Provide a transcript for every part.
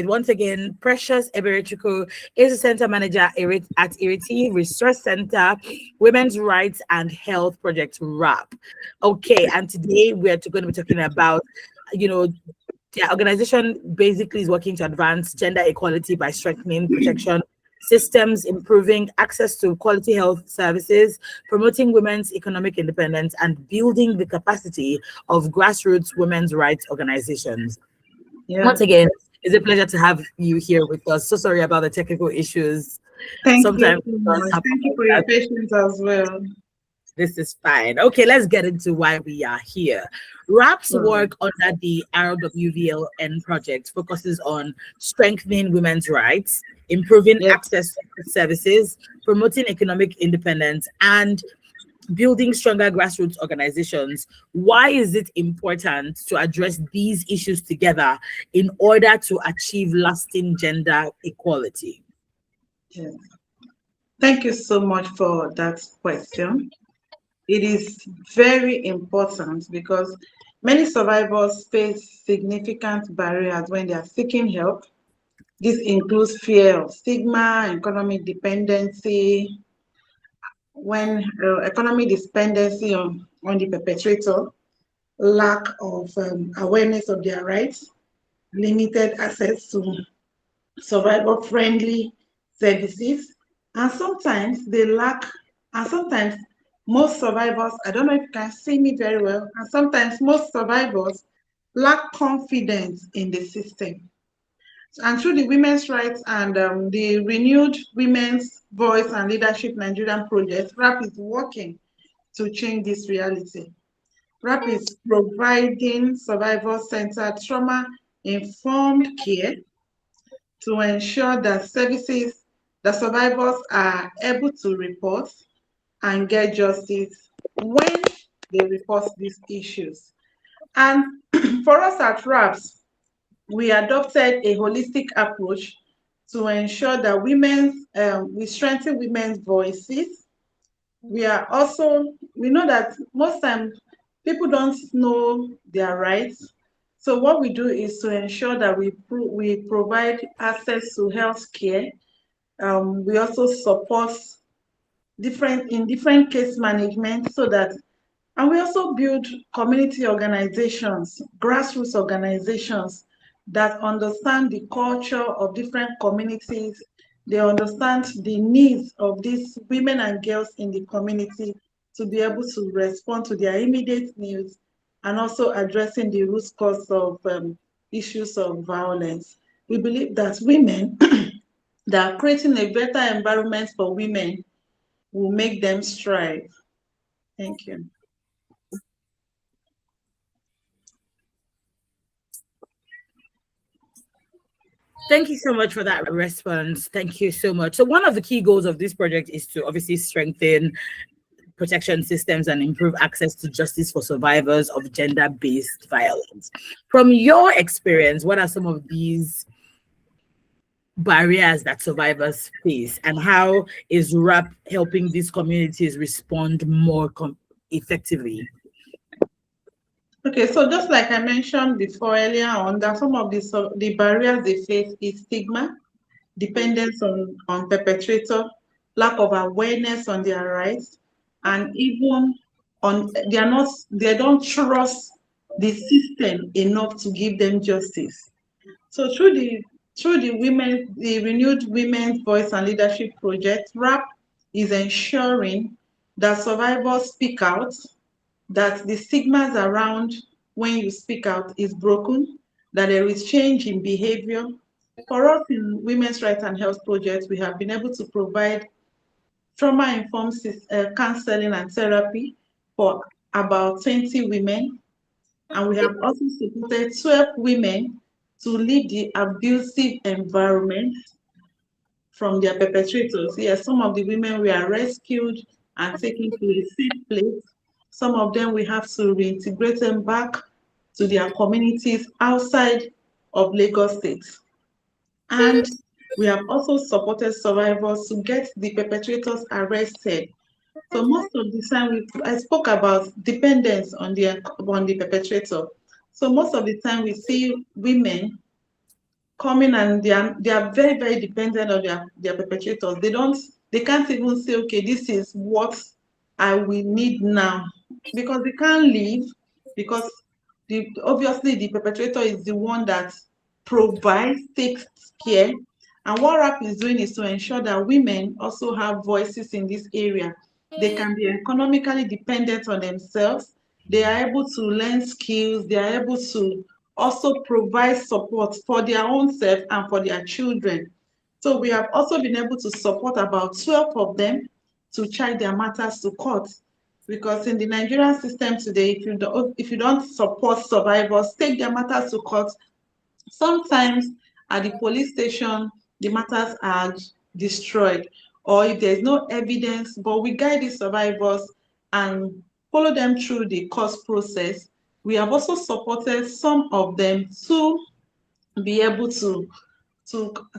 Once again, Precious Eberechukwu is a center manager at Iriti Resource Center, Women's Rights and Health Project RAP. Okay, and today we're going to be talking about, the organization basically is working to advance gender equality by strengthening protection systems, improving access to quality health services, promoting women's economic independence, and building the capacity of grassroots women's rights organizations. Yeah. Once again, it's a pleasure to have you here with us. So sorry about the technical issues. Thank Sometimes you so much. Thank you for your patience as well. This is fine. Okay, let's get into why we are here. RAP's work under the RWVLN project focuses on strengthening women's rights, improving access to services, promoting economic independence, and building stronger grassroots organizations. Why is it important to address these issues together in order to achieve lasting gender equality? Yes. Thank you so much for that question. It is very important because many survivors face significant barriers when they are seeking help. This includes fear of stigma, economic dependency, when economic dependency on the perpetrator, lack of awareness of their rights, limited access to survivor-friendly services, and sometimes most survivors, I don't know if you can see me very well, and sometimes most survivors lack confidence in the system. And through the Women's Rights and the Renewed Women's Voice and Leadership Nigerian project, RAP is working to change this reality. RAP is providing survivor-centered trauma-informed care to ensure that services, the survivors are able to report and get justice when they report these issues. And for us at RAPS, we adopted a holistic approach to ensure that we strengthen women's voices. We know that most times people don't know their rights. So what we do is to ensure that we provide access to health care. We also support different case management and we also build community organizations, grassroots organizations that understand the culture of different communities. They understand the needs of these women and girls in the community to be able to respond to their immediate needs and also addressing the root cause of issues of violence. We believe that women, that creating a better environment for women will make them strive. Thank you. Thank you so much for that response. Thank you so much. So one of the key goals of this project is to obviously strengthen protection systems and improve access to justice for survivors of gender-based violence. From your experience, what are some of these barriers that survivors face, and how is RAP helping these communities respond more effectively? Okay, so just like I mentioned before earlier on, that some of the barriers they face is stigma, dependence on perpetrator, lack of awareness on their rights, and even they don't trust the system enough to give them justice. So through the Renewed Women's Voice and Leadership Project, RAP is ensuring that survivors speak out, that the stigmas around when you speak out is broken, that there is change in behavior. For us in Women's Rights and Health Project, we have been able to provide trauma-informed counseling and therapy for about 20 women. And we have also supported 12 women to leave the abusive environment from their perpetrators. Yes, some of the women were rescued and taken to a safe place. Some of them we have to reintegrate them back to their communities outside of Lagos State. And we have also supported survivors to get the perpetrators arrested. So most of the time, I spoke about dependence on the perpetrator. So most of the time we see women coming and they are very, very dependent on their perpetrators. They can't even say, okay, this is what I will need now, because they can't leave, because obviously the perpetrator is the one that provides, takes care. And what RAP is doing is to ensure that women also have voices in this area. They can be economically dependent on themselves. They are able to learn skills. They are able to also provide support for their own self and for their children. So we have also been able to support about 12 of them to charge their matters to court. Because in the Nigerian system today, if you don't support survivors, take their matters to court, sometimes at the police station, the matters are destroyed, or if there's no evidence, but we guide the survivors and follow them through the court process. We have also supported some of them to be able to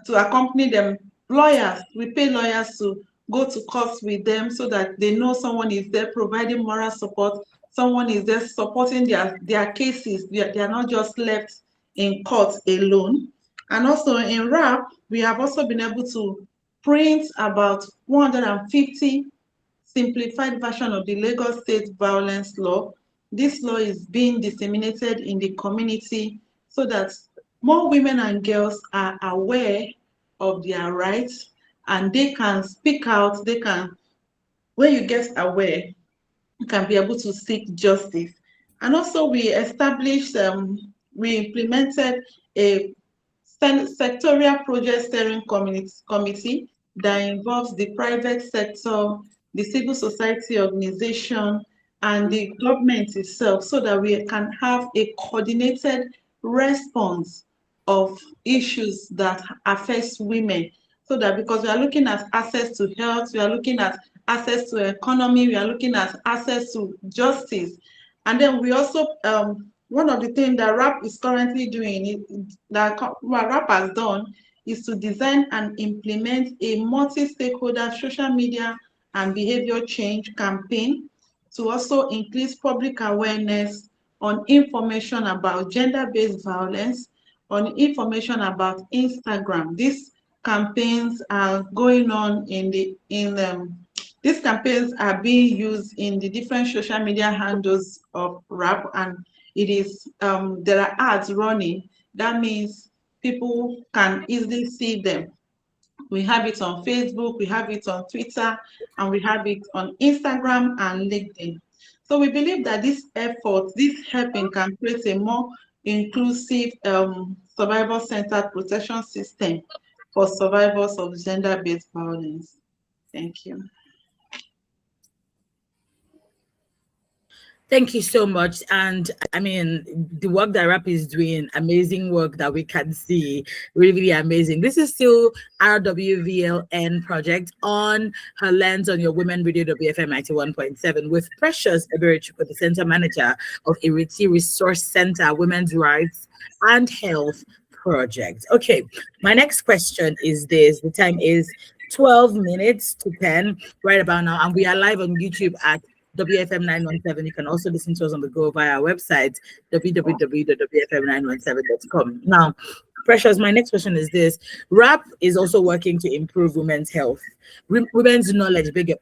accompany them. Lawyers, we pay lawyers to go to court with them so that they know someone is there providing moral support, someone is there supporting their cases. They are not just left in court alone. And also in RAP, we have also been able to print about 150 simplified version of the Lagos State Violence Law. This law is being disseminated in the community so that more women and girls are aware of their rights and they can speak out. When you get aware, you can be able to seek justice. And also we implemented a sectorial project steering committee that involves the private sector, the civil society organization, and the government itself, so that we can have a coordinated response of issues that affects women. So that, because we are looking at access to health, we are looking at access to economy, we are looking at access to justice. And then we also, one of the things that RAP is currently doing, that what RAP has done, is to design and implement a multi-stakeholder social media and behavior change campaign to also increase public awareness on information about gender-based violence, on information about Instagram. These campaigns are going on these campaigns are being used in the different social media handles of RAP, and it is there are ads running. That means people can easily see them. We have it on Facebook, we have it on Twitter, and we have it on Instagram and LinkedIn. So we believe that this effort, this helping, can create a more inclusive survivor-centered protection system for survivors of gender-based violence. Thank you. Thank you so much. And I mean, the work that RAP is doing, amazing work that we can see, really, really amazing. This is still RWVLN project on Her Lens on Your Women Radio WFM 91.7 with Precious Eberechuko, the Center Manager of Ireti Resource Center, Women's Rights and Health Project. Okay, my next question is this. The time is 12 minutes to 10 right about now, and we are live on YouTube at WFM 917. You can also listen to us on the go via our website, www.wfm917.com. Now, Precious, my next question is this. RAP is also working to improve women's health, women's knowledge, beg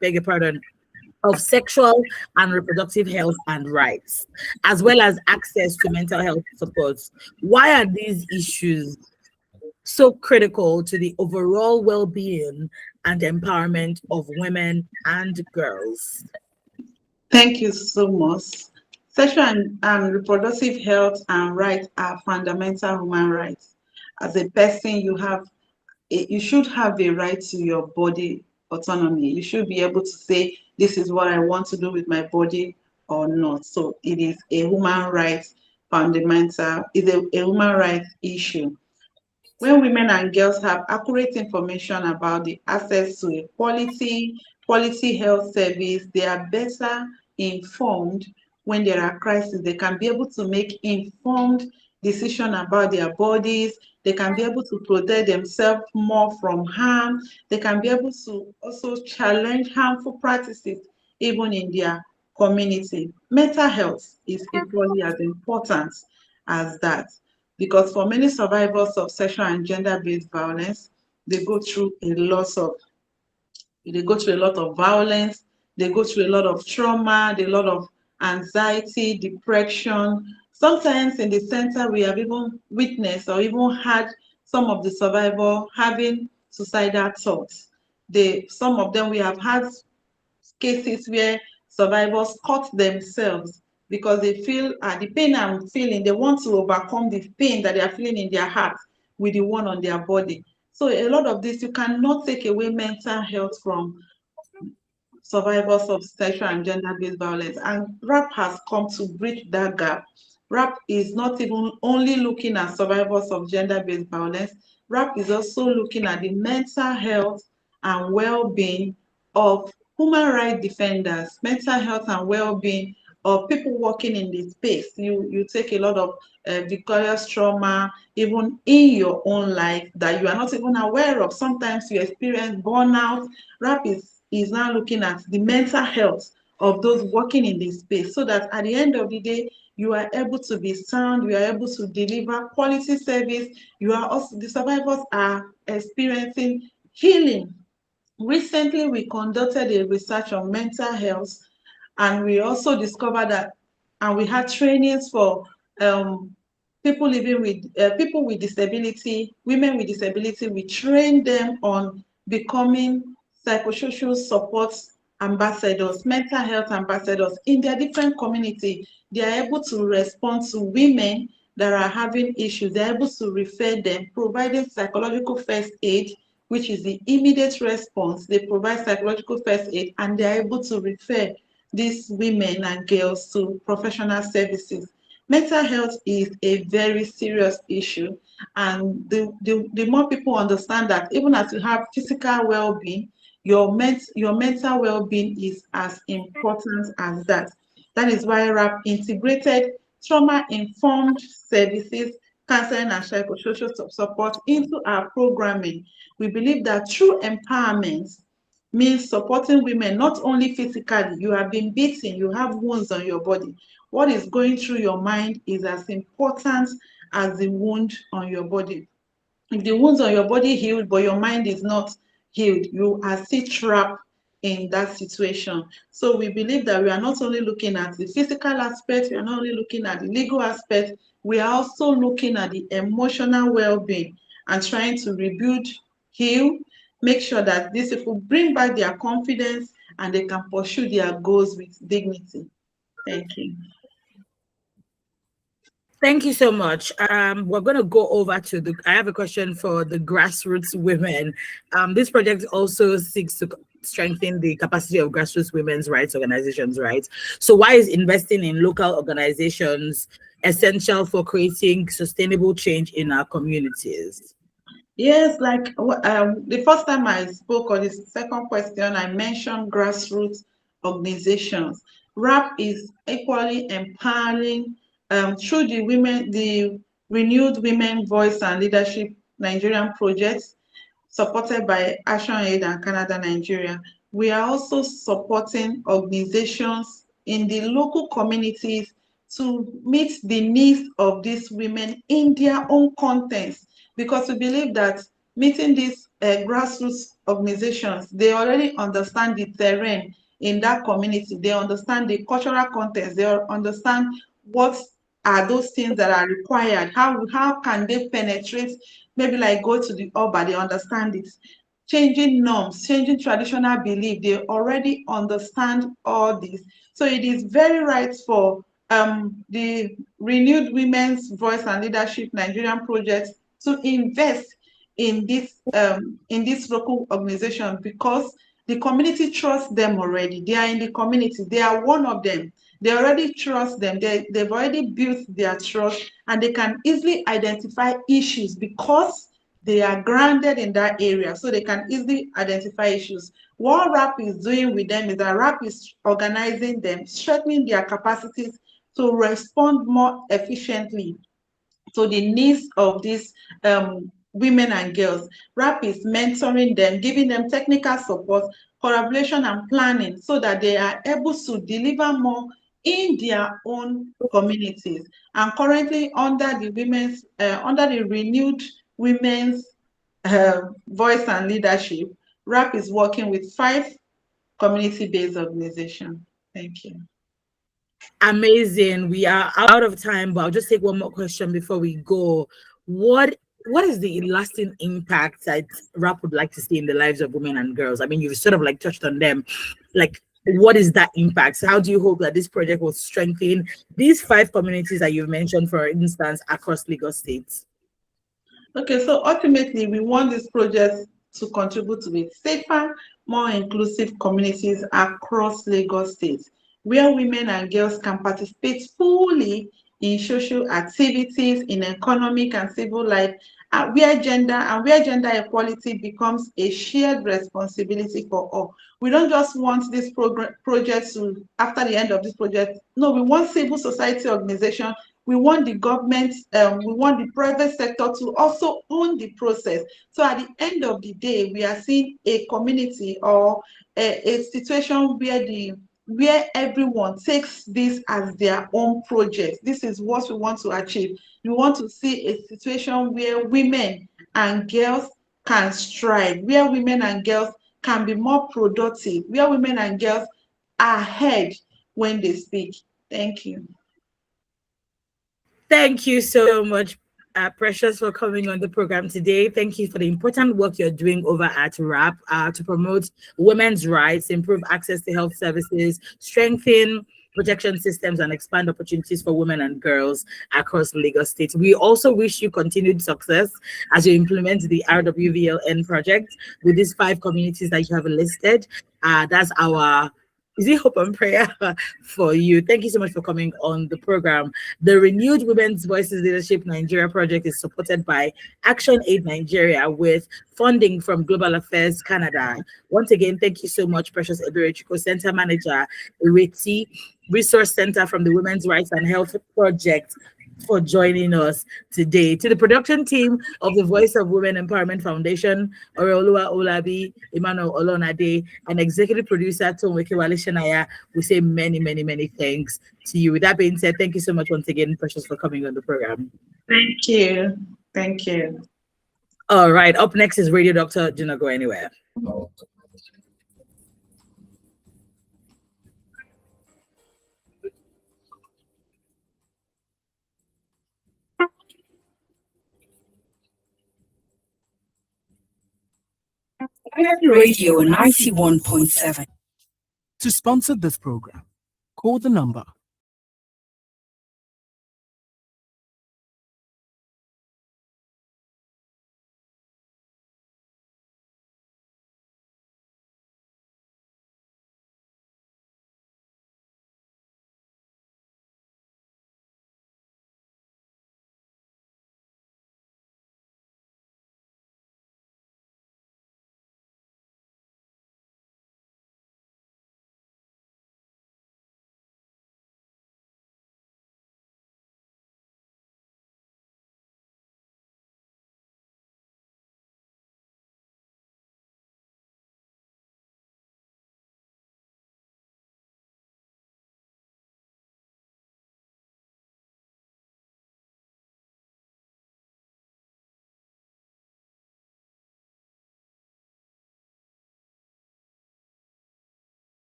your pardon, of sexual and reproductive health and rights, as well as access to mental health supports. Why are these issues so critical to the overall well-being and empowerment of women and girls? Thank you so much. Sexual and reproductive health and rights are fundamental human rights. As a person, you should have a right to your body autonomy. You should be able to say, this is what I want to do with my body or not. So it is a human rights fundamental, it's a human rights issue. When women and girls have accurate information about the access to a quality health service, they are better informed when there are crises. They can be able to make informed decisions about their bodies. They can be able to protect themselves more from harm. They can be able to also challenge harmful practices even in their community. Mental health is equally as important as that. because for many survivors of sexual and gender-based violence, they go through a lot of violence, they go through a lot of trauma, a lot of anxiety, depression. Sometimes in the center, we have even witnessed or even had some of the survivors having suicidal thoughts. Some of them, we have had cases where survivors cut themselves because they feel the pain I'm feeling, they want to overcome the pain that they are feeling in their heart with the one on their body. So a lot of this, you cannot take away mental health from survivors of sexual and gender-based violence. And RAP has come to bridge that gap. RAP is not even only looking at survivors of gender-based violence. RAP is also looking at the mental health and well-being of human rights defenders, mental health and well-being of people working in this space. You take a lot of vicarious trauma, even in your own life, that you are not even aware of. Sometimes you experience burnout. RAP is now looking at the mental health of those working in this space, so that at the end of the day, you are able to be sound, you are able to deliver quality service. The survivors are experiencing healing. Recently, we conducted a research on mental health, and we also discovered that, and we had trainings for people living with people with disability, women with disability. We trained them on becoming psychosocial support ambassadors, mental health ambassadors in their different community. They are able to respond to women that are having issues. They're able to refer them, providing psychological first aid, which is the immediate response. They provide psychological first aid, and they're able to refer these women and girls to professional services. Mental health is a very serious issue, and the more people understand that, even as you have physical well-being, your mental well-being is as important as that. That is why RAP integrated trauma-informed services, counseling and psychosocial support into our programming. We believe that true empowerment means supporting women not only physically. You have been beaten, you have wounds on your body. What is going through your mind is as important as the wound on your body. If the wounds on your body healed, but your mind is not healed, you are still trapped in that situation. So we believe that we are not only looking at the physical aspect, we are not only looking at the legal aspect, we are also looking at the emotional well-being and trying to rebuild, heal, make sure that these people bring back their confidence and they can pursue their goals with dignity. Thank you. Thank you so much. We're going to go over to I have a question for the grassroots women. This project also seeks to strengthen the capacity of grassroots women's rights organizations, right? So why is investing in local organizations essential for creating sustainable change in our communities? Yes, like the first time I spoke, or the second question, I mentioned grassroots organizations. RAP is equally empowering through the Renewed Women Voice and Leadership Nigerian projects, supported by ActionAid and Canada Nigeria. We are also supporting organizations in the local communities to meet the needs of these women in their own context, because we believe that meeting these grassroots organizations, they already understand the terrain in that community, they understand the cultural context, they understand what are those things that are required, how can they penetrate, maybe like go to the urban, they understand it, changing norms, changing traditional belief, they already understand all this. So it is very right for the Renewed Women's Voice and Leadership Nigerian project to invest in this local organization, because the community trusts them already. They are in the community. They are one of them. They already trust them. They've already built their trust, and they can easily identify issues because they are grounded in that area, so they can easily identify issues. What RAP is doing with them is that RAP is organizing them, strengthening their capacities to respond more efficiently to the needs of these women and girls. RAP is mentoring them, giving them technical support, collaboration and planning, so that they are able to deliver more in their own communities. And currently, under the renewed women's voice and leadership, RAP is working with 5 community-based organizations. Thank you. Amazing. We are out of time, but I'll just take one more question before we go. What is the lasting impact that RAP would like to see in the lives of women and girls? I mean, you've sort of like touched on them. Like, what is that impact? How do you hope that this project will strengthen these 5 communities that you've mentioned, for instance, across Lagos State? Okay, so ultimately, we want this project to contribute to a safer, more inclusive communities across Lagos State, where women and girls can participate fully in social activities, in economic and civil life, where gender equality becomes a shared responsibility for all. We don't just want this project to, after the end of this project, no, we want civil society organizations, we want the government, we want the private sector to also own the process. So at the end of the day, we are seeing a community or a situation where everyone takes this as their own project. This is what we want to achieve. We want to see a situation where women and girls can strive, where women and girls can be more productive, where women and girls are ahead when they speak. Thank you. Thank you so much, Precious, for coming on the program today. Thank you for the important work you're doing over at RAP to promote women's rights, improve access to health services, strengthen protection systems, and expand opportunities for women and girls across Lagos State. We also wish you continued success as you implement the RWVLN project with these 5 communities that you have listed. That's our hope and prayer for you. Thank you so much for coming on the program. The Renewed Women's Voices Leadership Nigeria project is supported by Action Aid Nigeria with funding from Global Affairs Canada. Once again, thank you so much, Precious Eberechukwu, Center Manager, Ireti Resource Center from the Women's Rights and Health Project, for joining us today. To the production team of the Voice of Women Empowerment Foundation, Oreoluwa Olabi, Emmanuel Olonade, and executive producer Tonweke Wale Shenaya, we say many, many, many thanks to you. With that being said, thank you so much once again, Precious, for coming on the program. Thank you. Thank you. All right, up next is Radio Doctor. Do not go anywhere. Radio 91.7. To sponsor this program, call the number